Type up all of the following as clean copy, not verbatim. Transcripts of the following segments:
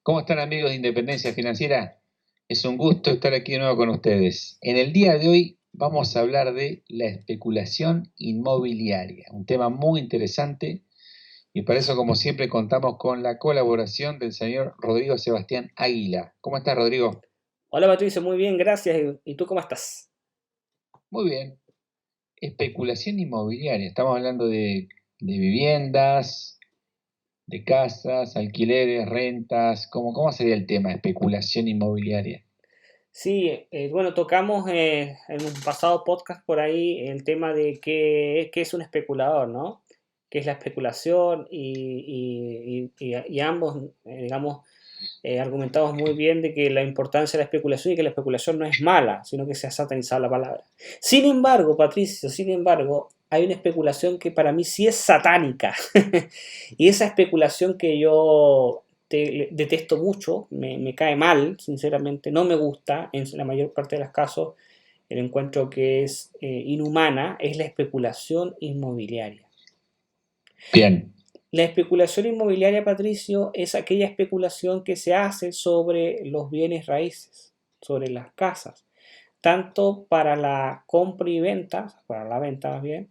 ¿Cómo están amigos de Independencia Financiera? Es un gusto estar aquí de nuevo con ustedes. En el día de hoy vamos a hablar de la especulación inmobiliaria, un tema muy interesante y para eso, como siempre, contamos con la colaboración del señor Rodrigo Sebastián Águila. ¿Cómo estás, Rodrigo? Hola Patricio, muy bien, gracias. ¿Y tú cómo estás? Muy bien. Especulación inmobiliaria. Estamos hablando de viviendas, de casas, alquileres, rentas. ¿Cómo sería el tema? Especulación inmobiliaria. Sí, bueno, tocamos en un pasado podcast por ahí el tema de qué es un especulador, ¿no? ¿Qué es la especulación? Y ambos, digamos, argumentamos muy bien de que la importancia de la especulación y que la especulación no es mala, sino que se ha satanizado la palabra. Sin embargo, Patricio, hay una especulación que para mí sí es satánica. Y esa especulación que yo detesto mucho, me cae mal, sinceramente, no me gusta, en la mayor parte de los casos, el encuentro que es inhumana, es la especulación inmobiliaria. Bien, La especulación inmobiliaria, Patricio, es aquella especulación que se hace sobre los bienes raíces, sobre las casas, tanto para la compra y venta, para la venta más bien,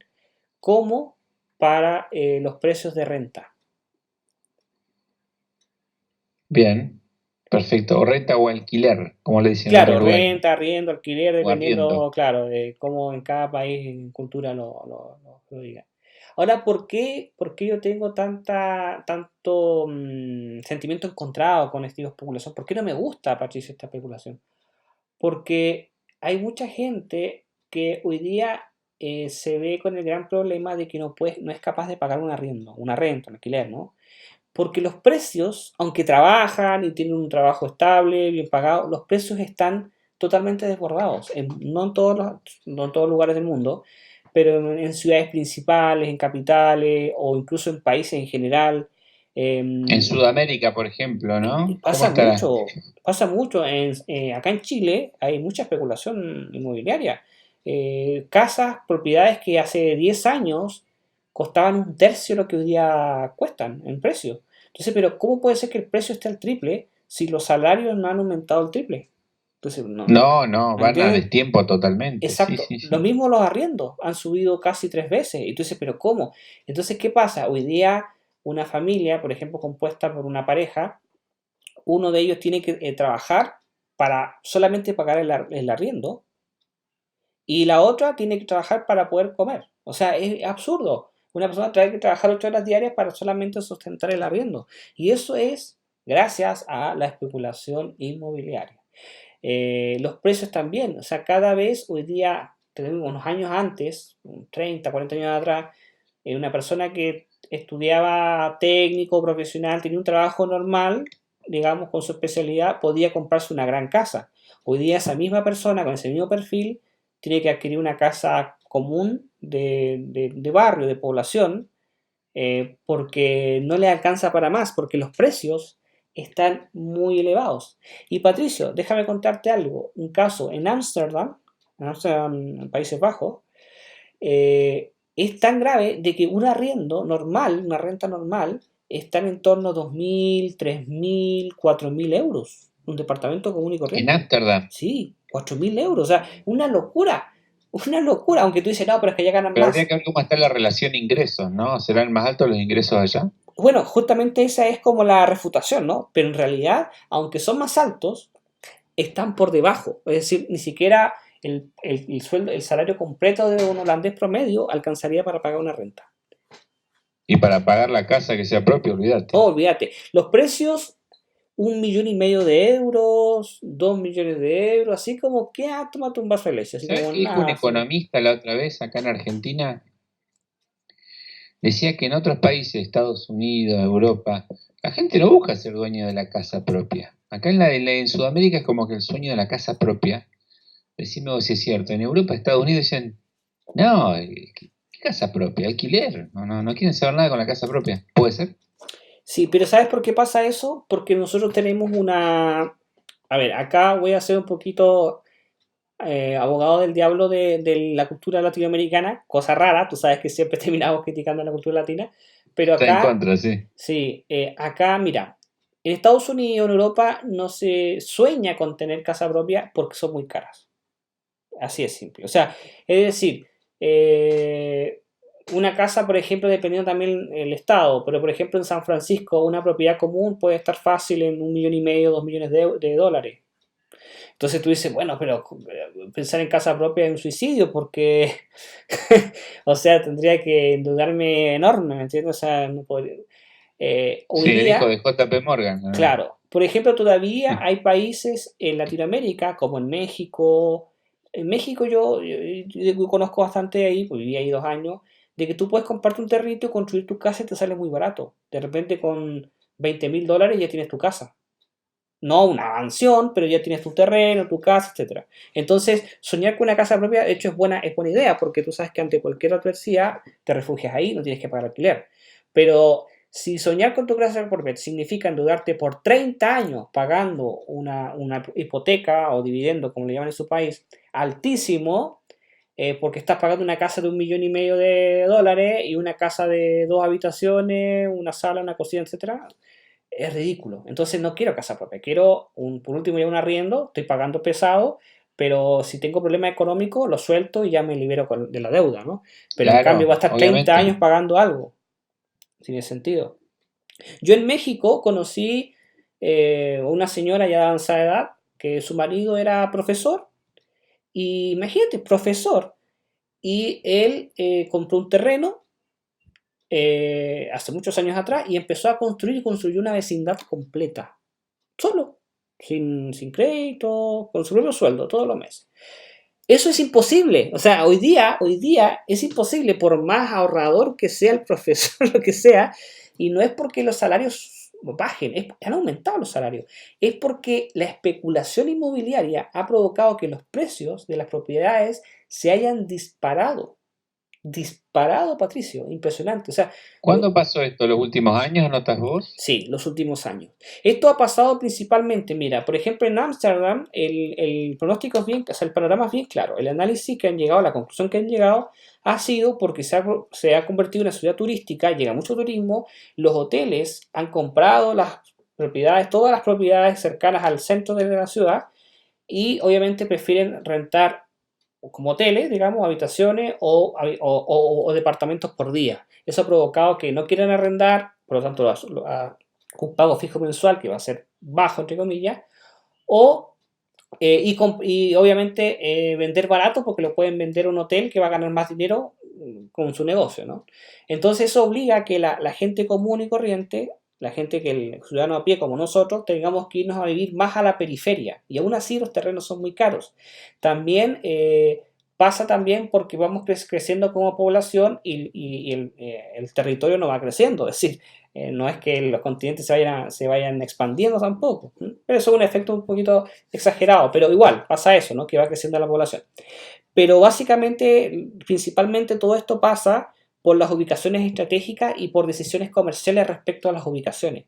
como para los precios de renta. bien, perfecto. O renta o alquiler, como le dicen en Claro, otros lugares, renta, arriendo, alquiler, o arriendo. dependiendo, claro, de cómo en cada país, en cultura lo diga. Ahora, ¿por qué yo tengo tanto sentimiento encontrado con esta especulación? ¿Por qué no me gusta, Patricio, esta especulación? Porque hay mucha gente que hoy día se ve con el gran problema de que no es capaz de pagar un arriendo, una renta, un alquiler, ¿no? Porque los precios, aunque trabajan y tienen un trabajo estable, bien pagado, los precios están totalmente desbordados. No en todos lugares del mundo, pero en ciudades principales, en capitales o incluso en países en general. En eh, Sudamérica, por ejemplo, y ¿no? ¿Cómo pasa estará? mucho, pasa mucho. Acá en Chile hay mucha especulación inmobiliaria. Casas, propiedades que hace 10 años costaban un tercio de lo que hoy día cuestan en precio. Entonces, pero ¿cómo puede ser que el precio esté al triple si los salarios no han aumentado el triple? Entonces, no, No, no, van a ¿entiendes? destiempo totalmente. Sí, Exacto. sí, Lo sí. mismo los arriendos han subido casi 3 veces. Y tú dices, pero ¿cómo? Entonces, ¿qué pasa? Hoy día una familia, por ejemplo, compuesta por una pareja, uno de ellos tiene que trabajar para solamente pagar el arriendo y la otra tiene que trabajar para poder comer. O sea, es absurdo. Una persona tiene que trabajar 8 horas diarias para solamente sustentar el arriendo. Y eso es gracias a la especulación inmobiliaria. Los precios también. O sea, cada vez hoy día, tenemos unos años antes, 30, 40 años atrás, una persona que estudiaba técnico, profesional, tenía un trabajo normal, digamos, con su especialidad, podía comprarse una gran casa. Hoy día esa misma persona con ese mismo perfil tiene que adquirir una casa común de barrio, de población, porque no le alcanza para más, porque los precios están muy elevados. Y Patricio, déjame contarte algo, un caso en Ámsterdam, en Países Bajos, es tan grave de que un arriendo normal, una renta normal, están en torno a 2.000, 3.000, 4.000 euros. Un departamento común y En corriente. Ámsterdam. Sí, 4.000 euros. O sea, una locura. Una locura. Aunque tú dices, no, pero es que ya ganan Pero habría más. que ver cómo está la relación ingresos, ¿no? ¿Serán más altos los ingresos allá? Bueno, justamente esa es como la refutación, ¿no? Pero en realidad, aunque son más altos, están por debajo. Es decir, ni siquiera el sueldo, el salario completo de un holandés promedio alcanzaría para pagar una renta. Y para pagar la casa que sea propia, Oh, olvídate. olvídate. Los precios, 1,5 millones de euros, 2 millones de euros, así como que, tómate un vaso de leche, así ¿Sabes como qué dijo un nada, así. economista la otra vez acá en Argentina? Decía que en otros países, Estados Unidos, Europa, la gente no busca ser dueño de la casa propia. Acá en Sudamérica es como que el sueño de la casa propia. Decime vos si es cierto. En Europa, Estados Unidos dicen, no, ¿qué casa propia? Alquiler. No, no, no quieren saber nada con la casa propia. ¿Puede ser? Sí, pero ¿sabes por qué pasa eso? Porque nosotros tenemos una... A ver, acá voy a ser un poquito abogado del diablo de la cultura latinoamericana, cosa rara, tú sabes que siempre terminamos criticando la cultura latina, pero Está en acá, contra, sí. sí, acá, mira, En Estados Unidos, en Europa, no se sueña con tener casa propia porque son muy caras. Así es simple. O sea, es decir, una casa, por ejemplo, dependiendo también del estado, pero por ejemplo en San Francisco una propiedad común puede estar fácil en 1,5 millones, 2 millones de dólares. Entonces tú dices, bueno, pero pensar en casa propia es un suicidio porque, o sea, tendría que endeudarme enorme, ¿me entiendes? O sea, no podría. Hoy Sí, el hijo día, de JP Morgan, ¿no? claro, por ejemplo, todavía hay países en Latinoamérica, como en México. En México yo conozco bastante ahí, pues viví ahí 2 años, de que tú puedes comprarte un terreno y construir tu casa y te sale muy barato. De repente con $20,000 ya tienes tu casa. No una mansión, pero ya tienes tu terreno, tu casa, etcétera. Entonces, soñar con una casa propia, de hecho, es buena idea, porque tú sabes que ante cualquier adversidad te refugias ahí, no tienes que pagar alquiler. Pero si soñar con tu casa propia significa endeudarte por 30 años pagando una hipoteca o dividendo, como le llaman en su país, altísimo, porque estás pagando una casa de 1,5 millones de dólares y una casa de 2 habitaciones, una sala, una cocina, etcétera, es ridículo. Entonces no quiero casa propia, quiero por último ya un arriendo, estoy pagando pesado, pero si tengo problema económico lo suelto y ya me libero de la deuda, ¿no? Pero en cambio voy a Claro, estar 30 años obviamente. pagando algo, tiene sentido. Yo en México conocí una señora ya de avanzada edad, que su marido era profesor, y imagínate, profesor, y él compró un terreno hace muchos años atrás y empezó a construir y construyó una vecindad completa solo, sin crédito, con su propio sueldo todos los meses. Eso es imposible. O sea, hoy día es imposible, por más ahorrador que sea el profesor, lo que sea, y no es porque los salarios bajen, han aumentado los salarios, es porque la especulación inmobiliaria ha provocado que los precios de las propiedades se hayan disparado. Disparado, Patricio, impresionante. O sea, ¿Cuándo pasó esto? ¿Los últimos años notas vos? sí, los últimos años. Esto ha pasado principalmente, mira, por ejemplo, en Ámsterdam el pronóstico es bien, o sea, el panorama es bien claro. El análisis que han llegado, la conclusión que han llegado, ha sido porque se ha convertido en una ciudad turística, llega mucho turismo, los hoteles han comprado las propiedades, todas las propiedades cercanas al centro de la ciudad y obviamente prefieren rentar como hoteles, digamos, habitaciones o departamentos por día. Eso ha provocado que no quieran arrendar, por lo tanto, un pago fijo mensual que va a ser bajo, entre comillas, o, y obviamente vender barato porque lo pueden vender a un hotel que va a ganar más dinero con su negocio, ¿no? Entonces eso obliga a que la gente común y corriente, la gente que el ciudadano a pie como nosotros, tengamos que irnos a vivir más a la periferia. Y aún así los terrenos son muy caros. También pasa también porque vamos creciendo como población y el territorio no va creciendo. Es decir, no es que los continentes se vayan expandiendo tampoco. Pero eso es un efecto un poquito exagerado. Pero igual, pasa eso, ¿no? Que va creciendo la población. Pero básicamente, principalmente todo esto pasa por las ubicaciones estratégicas y por decisiones comerciales respecto a las ubicaciones.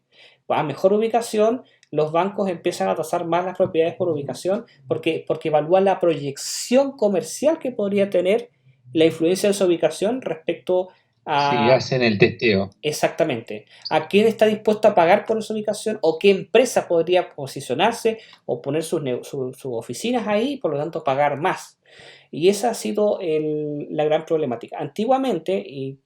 A mejor ubicación, los bancos empiezan a tasar más las propiedades por ubicación porque evalúan la proyección comercial que podría tener la influencia de esa ubicación respecto Sí, a hacen el testeo. exactamente a quién está dispuesto a pagar por esa ubicación o qué empresa podría posicionarse o poner sus oficinas ahí y por lo tanto pagar más. Y esa ha sido la gran problemática. Antiguamente, y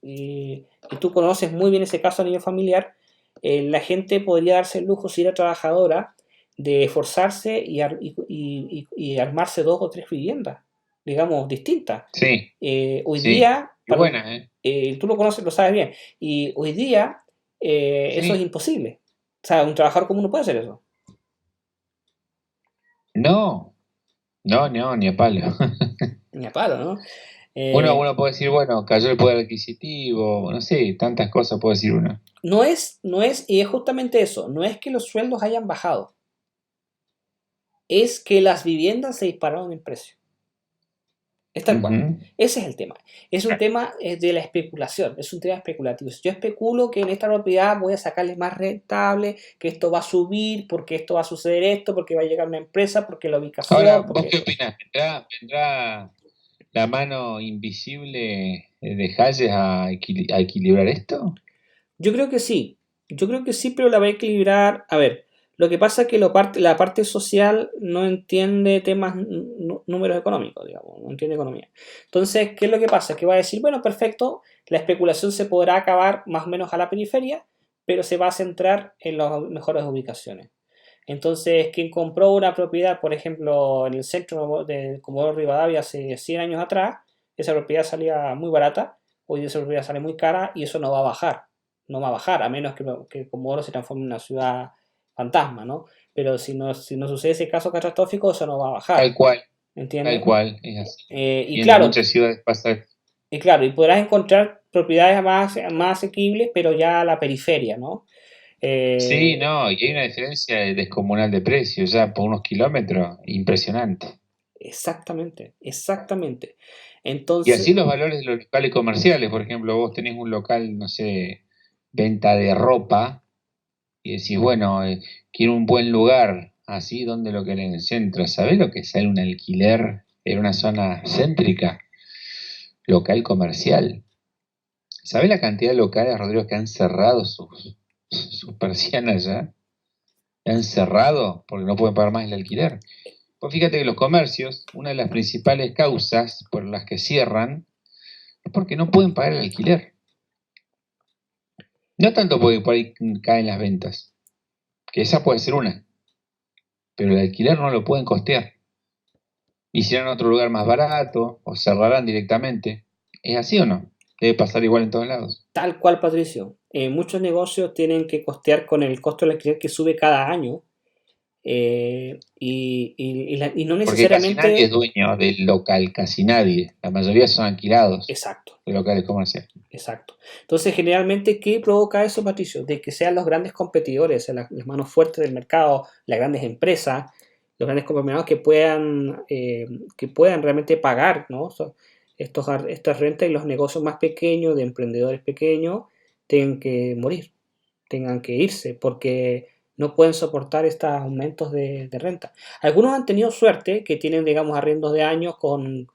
tú conoces muy bien ese caso a nivel familiar, la gente podría darse el lujo, si era trabajadora, de esforzarse y armarse 2 o 3 viviendas, digamos, distintas. Sí, Hoy sí. día, Qué buena, ¿eh? tú lo conoces, lo sabes bien, y hoy día eso es Sí. imposible. O sea, un trabajador común no puede hacer eso. No, no, no, ni a palo. Ni a palo, ¿no? Uno, Eh, uno puede decir, bueno, cayó el poder adquisitivo, no sé, tantas cosas puede decir uno. y es justamente eso, no es que los sueldos hayan bajado, es que las viviendas se dispararon en precio. Es tal cual. Ujú. Ese es el tema. Es un tema de la especulación, es un tema especulativo. Si yo especulo que en esta propiedad voy a sacarle más rentable, que esto va a subir, porque esto va a suceder esto, porque va a llegar una empresa, porque la Ahora, ubicación, ¿vos qué porque... opinás? ¿Vendrá la mano invisible de Hayes a equilibrar esto? Yo creo que sí. Yo creo que sí, pero la va a equilibrar. A ver, lo que pasa es que la parte social no entiende temas, números económicos, digamos, no entiende economía. Entonces, ¿qué es lo que pasa? Que va a decir, bueno, perfecto, la especulación se podrá acabar más o menos a la periferia, pero se va a centrar en las mejores ubicaciones. Entonces, quien compró una propiedad, por ejemplo, en el centro de Comodoro Rivadavia hace 100 años atrás, esa propiedad salía muy barata, hoy esa propiedad sale muy cara y eso no va a bajar. No va a bajar, a menos que Comodoro se transforme en una ciudad fantasma, ¿no? Pero si no sucede ese caso catastrófico, eso no va a bajar, Tal ¿entiendes? cual, es así. Y Y en claro, muchas ciudades pasa. y podrás encontrar propiedades más asequibles, pero ya a la periferia, ¿no? Sí, Eh, no, y hay una diferencia descomunal de precio, ya por unos kilómetros, impresionante. Exactamente, exactamente. Y Entonces, así los valores de los locales comerciales, por ejemplo, vos tenés un local, no sé, venta de ropa, y decís, bueno, quiero un buen lugar, así, ¿dónde lo querés? En el centro. ¿Sabés lo que sale un alquiler en una zona céntrica? Local comercial. ¿Sabés la cantidad de locales, Rodrigo, que han cerrado sus persianas ya? Han cerrado porque no pueden pagar más el alquiler. Pues fíjate que los comercios, una de las principales causas por las que cierran es porque no pueden pagar el alquiler. No tanto porque por ahí caen las ventas, que esa puede ser una, pero el alquiler no lo pueden costear. Hicieron otro lugar más barato o cerrarán directamente. ¿Es así o no? Debe pasar igual en todos lados. tal cual, Patricio, muchos negocios tienen que costear con el costo del alquiler que sube cada año y no Porque casi nadie es necesariamente. dueño del local, casi nadie. La mayoría son alquilados Exacto, de locales comerciales. exacto. Entonces, generalmente, ¿qué provoca eso, Patricio? De que sean los grandes competidores, las manos fuertes del mercado, las grandes empresas, los grandes conglomerados que puedan realmente pagar, ¿no? Estas rentas y los negocios más pequeños, de emprendedores pequeños, tengan que morir, tengan que irse, porque no pueden soportar estos aumentos de renta. Algunos han tenido suerte, que tienen, digamos, arriendos de años con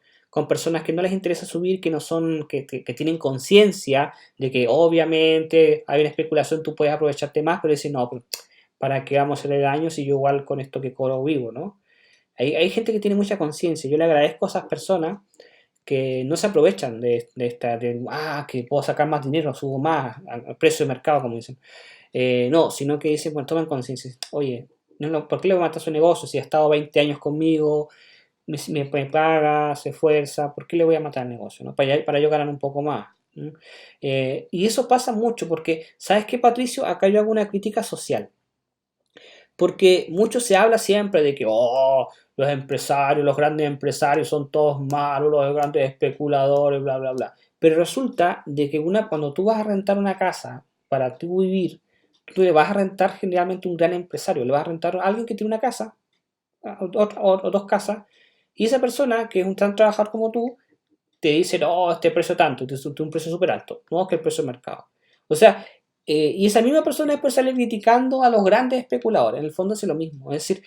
personas que no les interesa subir, que no son, que tienen conciencia de que obviamente hay una especulación, tú puedes aprovecharte más, pero dicen, no, pues, ¿para qué vamos a hacerle daño si yo igual con esto que cobro vivo, ¿no? Hay gente que tiene mucha conciencia. Yo le agradezco a esas personas que no se aprovechan que puedo sacar más dinero, subo más al precio de mercado, como dicen. No, sino que dicen, bueno, toman conciencia. Oye, ¿por qué le voy a matar su negocio si ha estado 20 años conmigo, me paga, se esfuerza? ¿Por qué le voy a matar el negocio? ¿No? Para yo ganar un poco más. ¿Mm? Y eso pasa mucho porque, ¿sabes qué, Patricio? Acá yo hago una crítica social. Porque mucho se habla siempre de que, oh, los empresarios, los grandes empresarios son todos malos, los grandes especuladores, bla, bla, bla. Pero resulta de que cuando tú vas a rentar una casa para tú vivir, tú le vas a rentar generalmente a un gran empresario, le vas a rentar a alguien que tiene una casa, o dos casas, y esa persona, que es un tan trabajador como tú, te dice, no, este precio tanto, te un precio súper alto, no, que el precio de mercado. O sea, y esa misma persona después sale criticando a los grandes especuladores, en el fondo es lo mismo, es decir,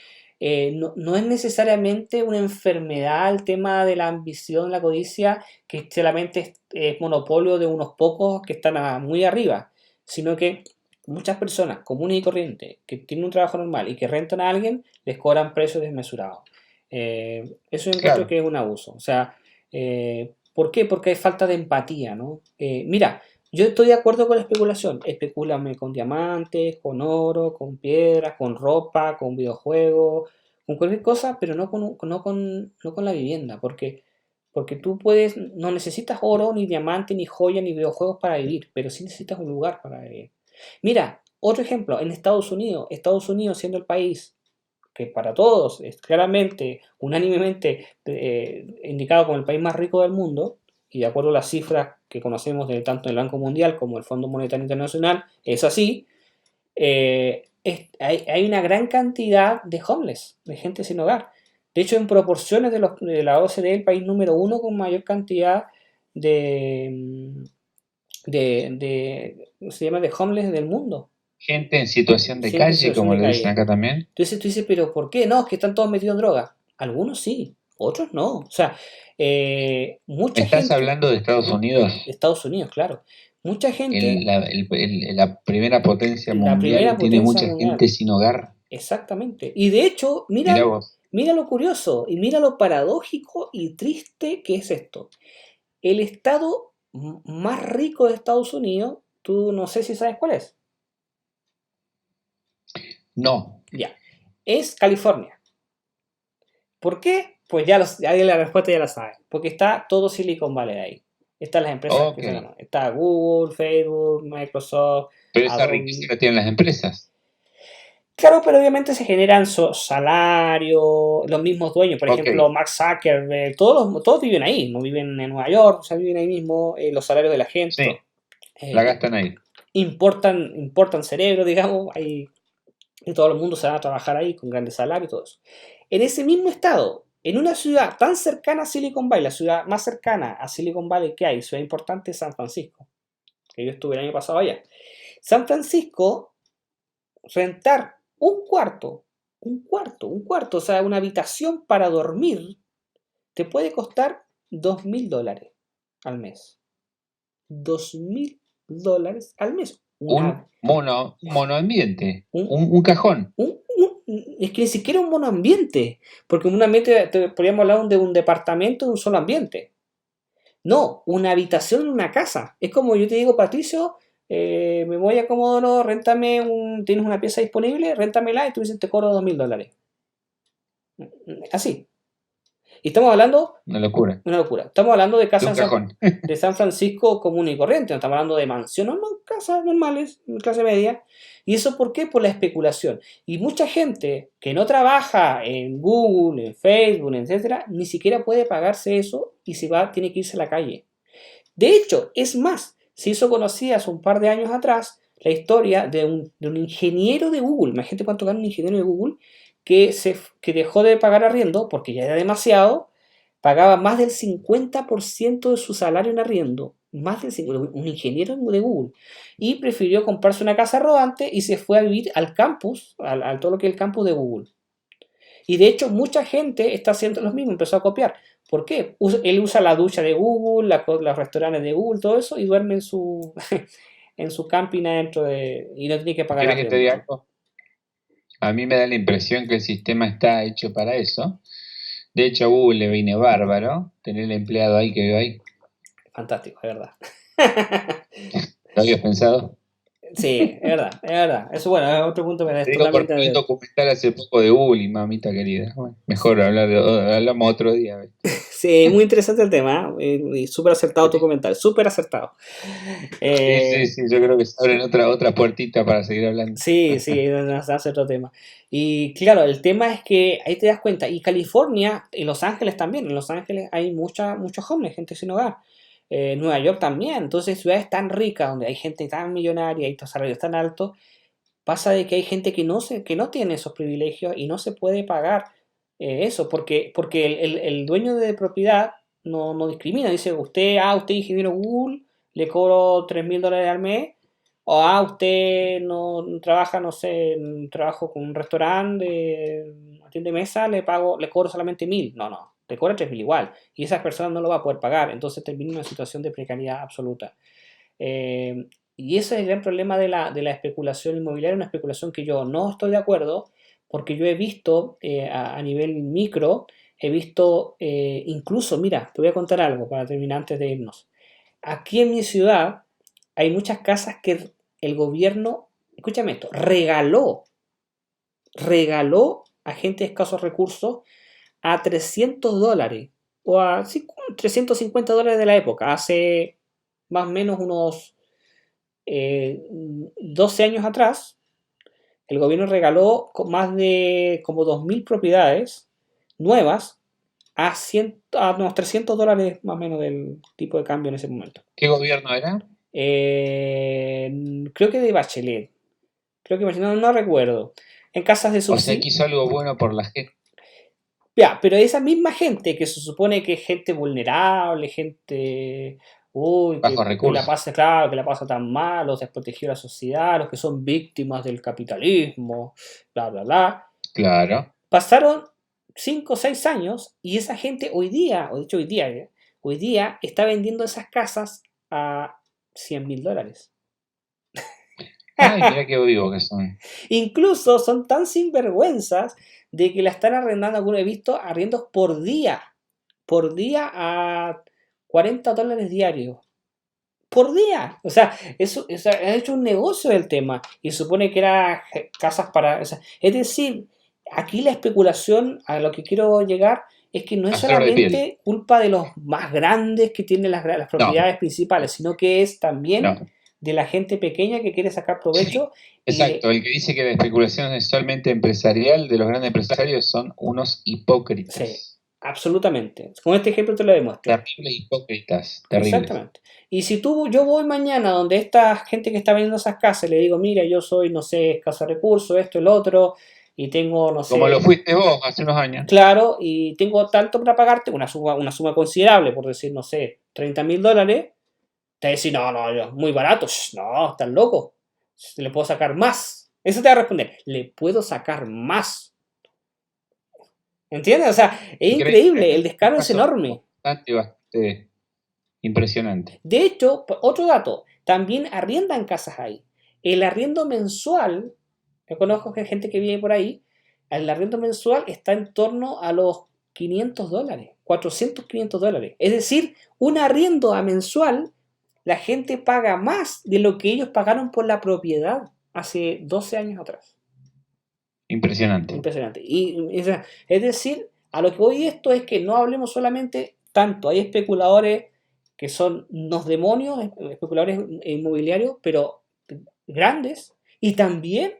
no es necesariamente una enfermedad el tema de la ambición, la codicia, que solamente es monopolio de unos pocos que están muy arriba, sino que muchas personas comunes y corrientes que tienen un trabajo normal y que rentan a alguien, les cobran precios desmesurados. Eso yo encuentro Claro. que es un abuso. O sea, ¿por qué? Porque hay falta de empatía, ¿no? Mira, yo estoy de acuerdo con la especulación. Especúlame con diamantes, con oro, con piedras, con ropa, con videojuegos, con cualquier cosa, pero no con la vivienda. Porque tú no necesitas oro, ni diamante, ni joya, ni videojuegos para vivir, pero sí necesitas un lugar para vivir. Mira, otro ejemplo, en Estados Unidos siendo el país que para todos es claramente, unánimemente indicado como el país más rico del mundo, y de acuerdo a las cifras que conocemos de tanto el Banco Mundial como el Fondo Monetario Internacional, es así, hay una gran cantidad de homeless, de gente sin hogar. De hecho, en proporciones de la OCDE, el país número uno con mayor cantidad de, ¿cómo se llama?, de homeless del mundo. Gente en situación de Gente en calle, situación como de le dicen calle. acá también. Entonces tú dices, pero ¿por qué? No, es que están todos metidos en droga. Algunos sí, otros no. O sea, mucha ¿Estás gente hablando de Estados Unidos? de Estados Unidos, claro. Mucha gente, La primera potencia la mundial, primera tiene potencia mucha gente mundial, sin hogar. exactamente. Y de hecho, Mirá vos. mira lo curioso y mira lo paradójico y triste que es esto. El estado más rico de Estados Unidos, tú no sé si sabes cuál es. No. Ya, es California. ¿Por qué? Pues ya la respuesta ya la sabes. Porque está todo Silicon Valley ahí. Están las empresas que Ok. se llaman. Está Google, Facebook, Microsoft, Pero esa riqueza Adobe. la tienen las empresas. Claro, pero obviamente se generan salarios, los mismos dueños, por Ok. ejemplo, Mark Zuckerberg, todos viven ahí, no viven en Nueva York, o sea, viven ahí mismo, los salarios de la gente, Sí, todo. la Eh, gastan ahí. importan cerebro, digamos, ahí, y todo el mundo se va a trabajar ahí con grandes salarios y todo eso. En ese mismo estado, en una ciudad tan cercana a Silicon Valley, la ciudad más cercana a Silicon Valley que hay, ciudad importante es San Francisco, que yo estuve el año pasado allá. San Francisco, rentar un cuarto, o sea, una habitación para dormir, te puede costar $2.000 al mes. $2.000 al mes. Un monoambiente, Un, un cajón. es que ni siquiera un monoambiente, porque un monoambiente podríamos hablar de un departamento de un solo ambiente. No, una habitación en una casa. Es como yo te digo, Patricio, me voy a Comodoro, tienes una pieza disponible, réntamela y tú dices, te cobro $2.000. Así. Y estamos hablando, Una locura. una locura, estamos hablando de De un casas cajón. de San Francisco común y corriente, no estamos hablando de mansiones, no, casas normales, clase media. ¿Y eso por qué? Por la especulación. Y mucha gente que no trabaja en Google, en Facebook, etcétera, ni siquiera puede pagarse eso y tiene que irse a la calle. De hecho, es más, se hizo conocida hace un par de años atrás la historia de un ingeniero de Google. Imagínate cuánto gana un ingeniero de Google que dejó de pagar arriendo porque ya era demasiado, pagaba más del 50% de su salario en arriendo, más del 50%, un ingeniero de Google, y prefirió comprarse una casa rodante y se fue a vivir al campus, al todo lo que es el campus de Google. Y de hecho, mucha gente está haciendo lo mismo, empezó a copiar. ¿Por qué? Él usa la ducha de Google, los restaurantes de Google, todo eso, y duerme en su, en su camping y no tiene que pagar ¿Querés que te diga arriendo. algo? A mí me da la impresión que el sistema está hecho para eso. De hecho, a Google le viene bárbaro tener el empleado ahí que veo ahí. Fantástico, es verdad. ¿Lo habías pensado? Sí, es verdad, es verdad. Eso, bueno, es otro punto que Te es digo totalmente porque vi un abierto. documental hace poco de Google y mamita querida. Bueno, mejor hablamos otro día. ¿Viste? Sí, muy interesante el tema, y súper acertado tu comentario, súper acertado. Sí, sí, Eh, sí, yo creo que se abren otra puertita para seguir hablando. Sí, sí, nos hace otro tema. Y claro, el tema es que ahí te das cuenta, y California, y Los Ángeles también, en Los Ángeles hay muchos jóvenes, gente sin hogar. Nueva York también, entonces ciudades tan ricas, donde hay gente tan millonaria y los salarios tan altos, pasa de que hay gente que no tiene esos privilegios y no se puede pagar eso, porque el dueño de propiedad no discrimina, dice, usted ingeniero Google, le cobro $3.000 al mes, o usted no trabaja, no sé, trabajo con un restaurante, atiende mesa, le cobro solamente 1.000. No, le cobra 3.000 igual. Y esa persona no lo va a poder pagar. Entonces termina en una situación de precariedad absoluta. Y ese es el gran problema de la especulación inmobiliaria, una especulación que yo no estoy de acuerdo, porque yo he visto a nivel micro, he visto incluso, mira, te voy a contar algo para terminar antes de irnos. Aquí en mi ciudad hay muchas casas que el gobierno, escúchame esto, regaló a gente de escasos recursos a $300 o a sí, $350 de la época, hace más o menos unos 12 años atrás. El gobierno regaló más de como 2.000 propiedades nuevas a unos $300 más o menos del tipo de cambio en ese momento. ¿Qué gobierno era? Creo que de Bachelet. Creo que no recuerdo. En casas de O sea, subsidio. que hizo algo bueno por la gente. Ya, pero esa misma gente que se supone que es gente vulnerable, gente, uy, Bajos que la recursos. pasa, claro, que la pasa tan mal, los desprotegidos de la sociedad, los que son víctimas del capitalismo, bla, bla, bla. Claro. Pasaron 5 o 6 años y esa gente hoy día, o de hecho hoy día está vendiendo esas casas a $100.000. Ay, mira qué vivo que son. Incluso son tan sinvergüenzas de que la están arrendando, algunos he visto, arriendos por día a $40 diarios. Por día. O sea, ha hecho un negocio del tema y supone que era casas para... O sea, es decir, aquí la especulación, a lo que quiero llegar, es que no es A flor de piel. solamente culpa de los más grandes que tienen las No, propiedades principales, sino que es también no. de la gente pequeña que quiere sacar Sí, provecho y exacto. El que dice que la especulación es solamente empresarial de los grandes empresarios son unos sí, hipócritas. absolutamente. Con este ejemplo te lo demuestro. Terribles hipócritas, terribles. Exactamente. Y si yo voy mañana donde esta gente que está vendiendo esas casas, le digo, mira, yo soy, no sé, escaso de recursos, esto, el otro, y tengo, no Como lo sé, fuiste vos hace unos años. claro, y tengo tanto para pagarte, una suma considerable, por decir, no sé, $30.000, te va a decir, no, no, muy barato, no, estás loco, le puedo sacar más. Eso te va a responder, le puedo sacar más. ¿Entiendes? O sea, es increíble, Increíble. el Un descaro es caso enorme. bastante impresionante. De hecho, otro dato, también arriendan casas ahí. El arriendo mensual, yo conozco gente que vive por ahí, el arriendo mensual está en torno a los $500, 400, $500. Es decir, un arriendo a mensual, la gente paga más de lo que ellos pagaron por la propiedad hace 12 años atrás. Impresionante. Impresionante. Es decir, a lo que voy esto es que no hablemos solamente tanto, hay especuladores que son unos demonios, especuladores inmobiliarios, pero grandes, y también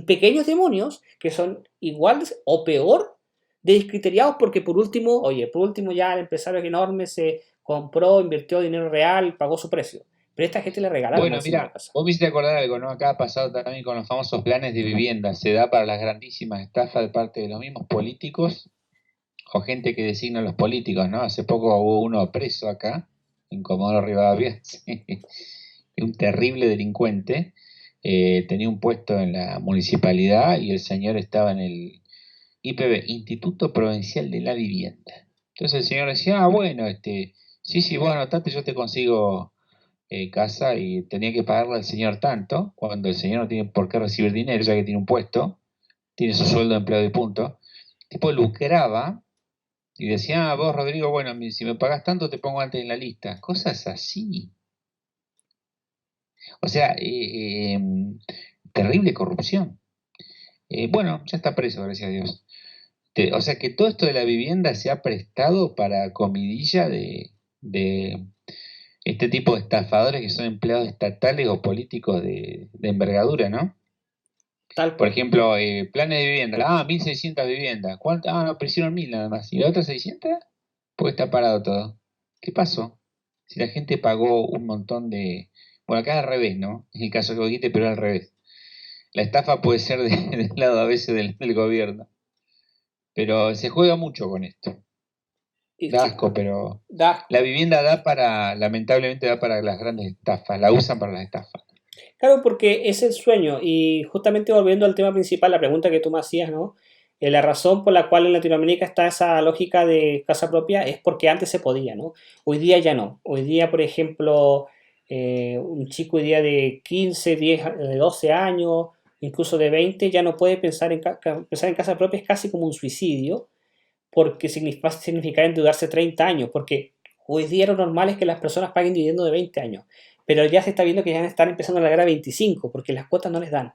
pequeños demonios que son iguales o peor de descriteriados porque por último ya el empresario enorme se compró, invirtió dinero real, pagó su precio. Pero a esta gente le regalaron Bueno, encima la mira, casa. vos me hiciste acordar algo, ¿no? Acá ha pasado también con los famosos planes de vivienda. Se da para las grandísimas estafas de parte de los mismos políticos o gente que designa a los políticos, ¿no? Hace poco hubo uno preso acá, en Comodoro Rivadavia, sí, un terrible delincuente. Tenía un puesto en la municipalidad y el señor estaba en el IPV, Instituto Provincial de la Vivienda. Entonces el señor decía, bueno, sí, sí, vos anotate, yo te consigo casa y tenía que pagarle al señor tanto, cuando el señor no tiene por qué recibir dinero, ya que tiene un puesto, tiene su sueldo de empleado y punto. El tipo lucraba y decía, vos Rodrigo, bueno, si me pagás tanto te pongo antes en la lista. Cosas así. O sea, terrible corrupción. Bueno, ya está preso, gracias a Dios. O sea que todo esto de la vivienda se ha prestado para comidilla de este tipo de estafadores que son empleados estatales o políticos de envergadura, ¿no? Tal Por cual. ejemplo, planes de vivienda. 1.600 viviendas. ¿Cuántas? No, pero hicieron 1.000 nada más. ¿Y las otras 600? Porque está parado todo. ¿Qué pasó? Si la gente pagó un montón de... Bueno, acá es al revés, ¿no? Es el caso que vos dijiste, pero es al revés. La estafa puede ser del lado a veces del gobierno. Pero se juega mucho con esto. Y Da sí, asco, pero da. la vivienda lamentablemente da para las grandes estafas. La usan para las estafas. Claro, porque es el sueño. Y justamente volviendo al tema principal, la pregunta que tú me hacías, ¿no? La razón por la cual en Latinoamérica está esa lógica de casa propia es porque antes se podía, ¿no? Hoy día ya no. Hoy día, por ejemplo, un chico hoy día de 15, 10, de 12 años, incluso de 20, ya no puede pensar en casa propia, es casi como un suicidio, porque va a significar endeudarse 30 años, porque hoy día lo normal es que las personas paguen dividendo de 20 años, pero ya se está viendo que ya están empezando a largar a 25, porque las cuotas no les dan.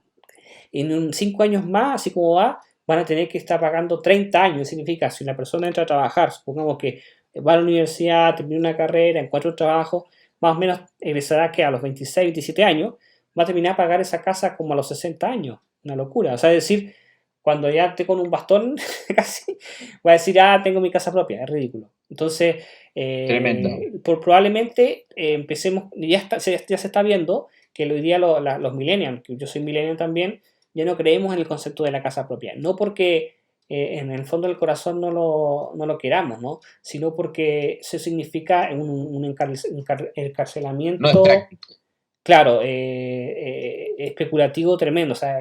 En 5 años más, así como van a tener que estar pagando 30 años. Significa, si una persona entra a trabajar, supongamos que va a la universidad, termina una carrera, encuentra un trabajo, más o menos egresará que a los 26, 27 años, va a terminar a pagar esa casa como a los 60 años. Una locura. O sea, es decir, cuando ya esté con un bastón, casi, voy a decir, tengo mi casa propia. Es ridículo. Entonces, Tremendo. probablemente empecemos, ya se está viendo que hoy día los millennials, que yo soy millennial también, ya no creemos en el concepto de la casa propia. No porque en el fondo del corazón no lo queramos, ¿no? Sino porque eso significa un No es encarcelamiento, práctico. claro, especulativo tremendo, o sea,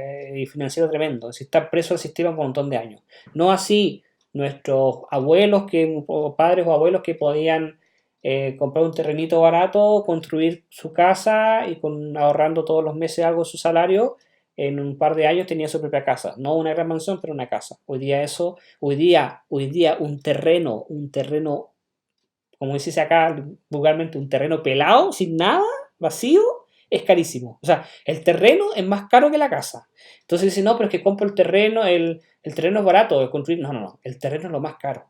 financiero tremendo. Es decir, estar preso al sistema por un montón de años. No así nuestros abuelos o padres o abuelos que podían comprar un terrenito barato, construir su casa y ahorrando todos los meses algo de su salario, en un par de años tenía su propia casa. No una gran mansión, pero una casa. Hoy día un terreno, como dice acá vulgarmente, un terreno pelado, sin nada, vacío, es carísimo. O sea, el terreno es más caro que la casa. Entonces dice, no, pero es que compro el terreno, el terreno es barato de construir. No, no, no, el terreno es lo más caro.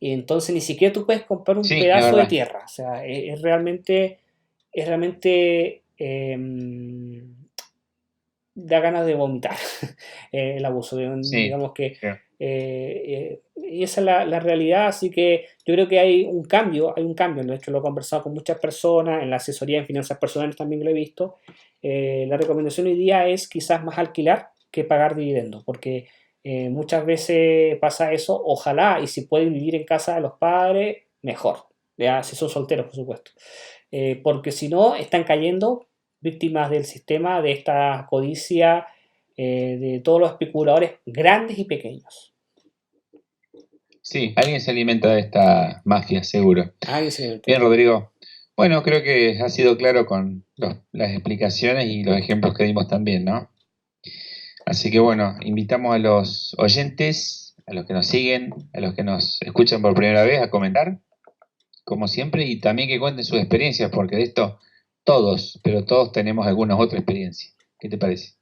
Y entonces ni siquiera tú puedes comprar un Sí, es pedazo de verdad. tierra. O sea, es realmente da ganas de vomitar el abuso. Sí, Digamos que sí. y esa es la realidad, así que yo creo que hay un cambio, de hecho lo he conversado con muchas personas, en la asesoría en finanzas personales también lo he visto. La recomendación hoy día es quizás más alquilar que pagar dividendos, porque muchas veces pasa eso, ojalá, y si pueden vivir en casa de los padres, mejor, ya, si son solteros, por supuesto. Porque si no, están cayendo víctimas del sistema, de esta codicia, de todos los especuladores grandes y pequeños. Sí, alguien se alimenta de esta mafia, seguro. Alguien se mete. Bien, Rodrigo. Bueno, creo que ha sido claro con las explicaciones y los ejemplos que dimos también, ¿no? Así que bueno, invitamos a los oyentes, a los que nos siguen, a los que nos escuchan por primera vez a comentar, como siempre, y también que cuenten sus experiencias, porque de esto todos, pero todos tenemos alguna otra experiencia. ¿Qué te parece?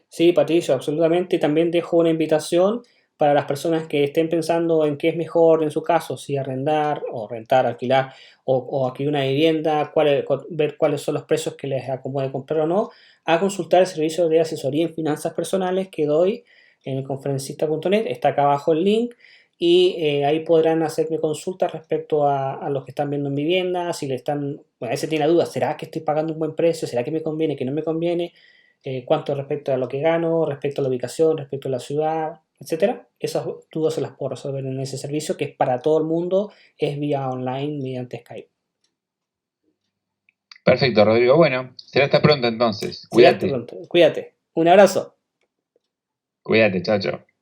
Sí, Patricio, absolutamente. Y también dejo una invitación para las personas que estén pensando en qué es mejor en su caso, si arrendar o rentar, alquilar o adquirir una vivienda, ver cuáles son los precios que les acomode comprar o no, a consultar el servicio de asesoría en finanzas personales que doy en el conferencista.net. Está acá abajo el link y ahí podrán hacerme consultas respecto a los que están viendo en vivienda, si le están, bueno, a veces tiene la duda, ¿será que estoy pagando un buen precio? ¿Será que me conviene, que no me conviene? Cuánto respecto a lo que gano, respecto a la ubicación, respecto a la ciudad, etcétera. Esas dudas se las puedo resolver en ese servicio que es para todo el mundo, es vía online mediante Skype. Perfecto, Rodrigo. Bueno, será hasta pronto entonces. Será hasta Cuídate, pronto. Cuídate. Un abrazo. cuídate, chao, chao.